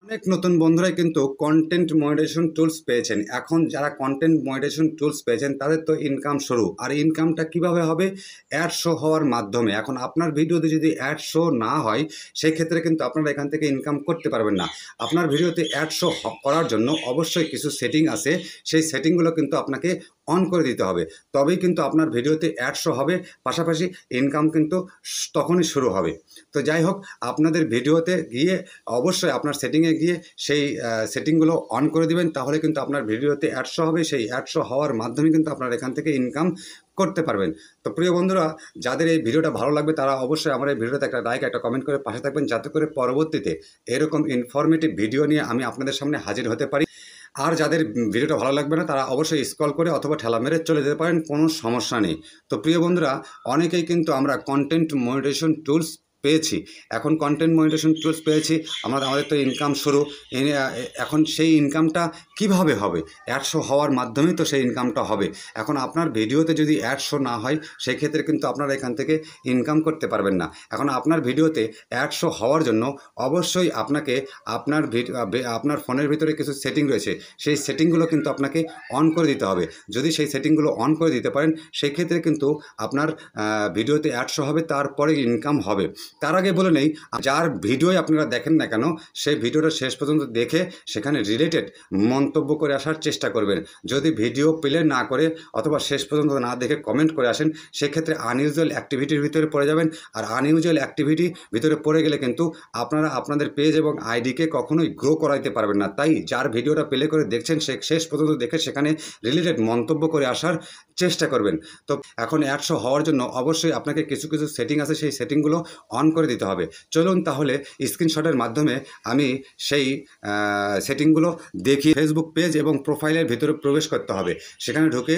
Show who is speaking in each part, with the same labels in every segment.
Speaker 1: অনেক নতুন বন্ধুরাই কিন্তু কন্টেন্ট মনিটাইজেশন টুলস পেয়েছেন। এখন যারা কন্টেন্ট মনিটাইজেশন টুলস পেয়েছেন তাদের তো ইনকাম শুরু। আর ইনকামটা কিভাবে হবে? অ্যাড শো হওয়ার মাধ্যমে। এখন আপনার ভিডিওতে যদি অ্যাড শো না হয় সেই ক্ষেত্রে কিন্তু আপনারা এখান থেকে ইনকাম করতে পারবেন না। আপনার ভিডিওতে অ্যাড শো করার জন্য অবশ্যই কিছু সেটিং আছে, সেই সেটিংগুলো কিন্তু আপনাকে অন করে দিতে হবে। তবেই কিন্তু আপনার ভিডিওতে অ্যাড শো হবে, পাশাপাশি ইনকাম কিন্তু তখনই শুরু হবে। তো যাই হোক, আপনাদের ভিডিওতে গিয়ে অবশ্যই আপনার সেটিংয়ে গিয়ে সেই সেটিংগুলো অন করে দিবেন, তাহলে কিন্তু আপনার ভিডিওতে অ্যাড শো হবে। সেই অ্যাড শো হওয়ার মাধ্যমে কিন্তু আপনারা এখান থেকে ইনকাম করতে পারবেন। তো প্রিয় বন্ধুরা, যাদের এই ভিডিওটা ভালো লাগবে তারা অবশ্যই আমার এই ভিডিওতে একটা লাইক, একটা কমেন্ট করে পাশে থাকবেন, যাতে করে পরবর্তীতে এরকম ইনফরমেটিভ ভিডিও নিয়ে আমি আপনাদের সামনে হাজির হতে পারি। আর যাদের ভিডিওটা ভালো লাগবে না তারা অবশ্যই স্ক্রল করে অথবা ঠেলা মেরে চলে যেতে পারেন, কোনো সমস্যা নেই। তো প্রিয় বন্ধুরা, অনেকেই কিন্তু আমরা কন্টেন্ট মনিটাইজেশন টুলস পেয়েছি। এখন কন্টেন্ট মনিটাইজেশন টুলস পেয়েছি, আমাদের তো ইনকাম শুরু। এখন সেই ইনকামটা কিভাবে হবে? অ্যাড শো হওয়ার মাধ্যমেই তো সেই ইনকামটা হবে। এখন আপনার ভিডিওতে যদি অ্যাড শো না হয় সেক্ষেত্রে কিন্তু আপনারা এখান থেকে ইনকাম করতে পারবেন না। এখন আপনার ভিডিওতে অ্যাড শো হওয়ার জন্য অবশ্যই আপনাকে আপনার ফোনের ভিতরে কিছু সেটিং রয়েছে, সেই সেটিংগুলো কিন্তু আপনাকে অন করে দিতে হবে। যদি সেই সেটিংগুলো অন করে দিতে পারেন সেই ক্ষেত্রে কিন্তু আপনার ভিডিওতে অ্যাড শো হবে, তারপরে ইনকাম হবে। তার আগে বলে নেই, যার ভিডিওই আপনারা দেখেন না কেন সেই ভিডিওটা শেষ পর্যন্ত দেখে সেখানে রিলেটেড মন্তব্য করে আসার চেষ্টা করবেন। যদি ভিডিও প্লে না করে অথবা শেষ পর্যন্ত না দেখে কমেন্ট করে আসেন সেক্ষেত্রে আনইউজুয়াল অ্যাক্টিভিটির ভিতরে পড়ে যাবেন। আর আনইউজুয়াল অ্যাক্টিভিটি ভিতরে পড়ে গেলে কিন্তু আপনারা আপনাদের পেজ এবং আইডিকে কখনোই গ্রো করাইতে পারবেন না। তাই যার ভিডিওটা প্লে করে দেখছেন সে শেষ পর্যন্ত দেখে সেখানে রিলেটেড মন্তব্য করে আসার চেষ্টা করবেন। তো এখন অ্যাড শো হওয়ার জন্য অবশ্যই আপনাকে কিছু কিছু সেটিং আছে, সেই সেটিংগুলো অন করে দিতে হবে। চলুন তাহলে স্ক্রিনশটের মাধ্যমে আমি সেই সেটিংগুলো দেখি। ফেসবুক পেজ এবং প্রোফাইলের ভিতরে প্রবেশ করতে হবে, সেখানে ঢুকে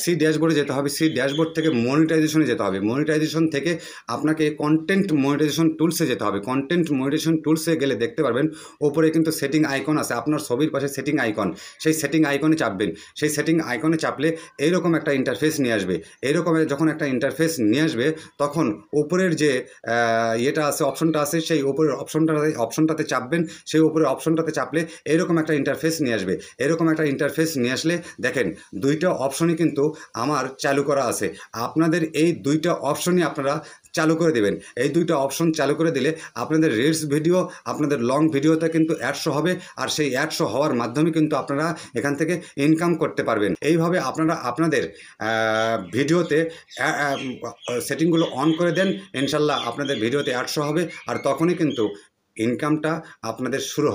Speaker 1: সি ড্যাশবোর্ডে যেতে হবে। সি ড্যাশবোর্ড থেকে মনিটাইজেশনে যেতে হবে। মনিটাইজেশন থেকে আপনাকে কন্টেন্ট মনিটাইজেশন টুলসে যেতে হবে। কন্টেন্ট মনিটাইজেশন টুলসে গেলে দেখতে পারবেন ওপরে কিন্তু সেটিং আইকন আছে, আপনার ছবির পাশে সেটিং আইকন। সেই সেটিং আইকনে চাপবেন। সেই সেটিং আইকনে চাপলে এইরকম একটা ইন্টারফেস নিয়ে আসবে। এইরকম যখন একটা ইন্টারফেস নিয়ে আসবে তখন উপরের যে ইয়েটা আছে, অপশনটা আছে, সেই উপরের অপশনটাতে চাপবেন। সেই উপরের অপশনটাতে চাপলে এরকম একটা ইন্টারফেস নিয়ে আসবে। এরকম একটা ইন্টারফেস নিয়ে আসলে দেখেন দুইটা অপশনই কিন্তু আমার চালু করা আছে। আপনাদের এই দুইটা অপশনই আপনারা চালু করে দেবেন। এই দুইটা অপশন চালু করে দিলে আপনাদের রিলস ভিডিও, আপনাদের লং ভিডিওতে কিন্তু অ্যাড শো হবে। আর সেই অ্যাড শো হওয়ার মাধ্যমে কিন্তু আপনারা এখান থেকে ইনকাম করতে পারবেন। এইভাবে আপনারা আপনাদের ভিডিওতে সেটিংগুলো অন করে দেন, ইনশাল্লাহ আপনাদের ভিডিওতে অ্যাড শো হবে। আর তখনই কিন্তু ইনকামটা আপনাদের শুরু হবে।